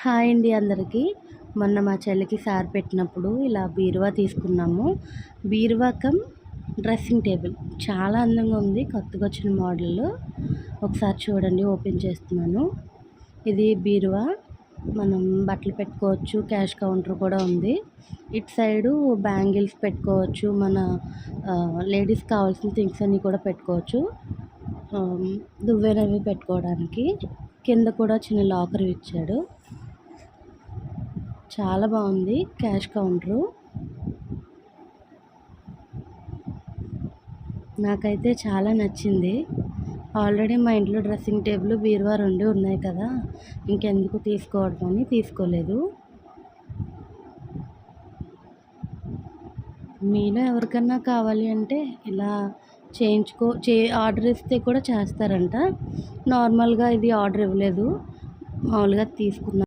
Hi అండి అందరికీ. మొన్న మా చెల్లికి సార్ పెట్టినప్పుడు ఇలా బీరువా తీసుకున్నాము. బీరువా కమ్ డ్రెస్సింగ్ టేబుల్ చాలా అందంగా ఉంది. కొత్తగా వచ్చిన మోడల్. ఒకసారి చూడండి, ఓపెన్ చేస్తున్నాను. ఇది బీరువా, మనం బట్టలు పెట్టుకోవచ్చు. క్యాష్ కౌంటర్ కూడా ఉంది. ఇటు సైడు బ్యాంగిల్స్ పెట్టుకోవచ్చు. మన లేడీస్ కావాల్సిన థింగ్స్ అన్నీ కూడా పెట్టుకోవచ్చు. దువ్వెనవి పెట్టుకోవడానికి. కింద కూడా చిన్న లాకర్ ఇచ్చాడు. చాలా బాగుంది క్యాష్ కౌంటరు. నాకైతే చాలా నచ్చింది. ఆల్రెడీ మా ఇంట్లో డ్రెస్సింగ్ టేబుల్, బీరువా 2 ఉన్నాయి కదా, ఇంకెందుకు తీసుకోవడం అని తీసుకోలేదు. మీలో ఎవరికన్నా కావాలి అంటే ఇలా ఆర్డర్ ఇస్తే కూడా చేస్తారంట. నార్మల్గా ఇది ఆర్డర్ ఇవ్వలేదు, మామూలుగా తీసుకున్నాను.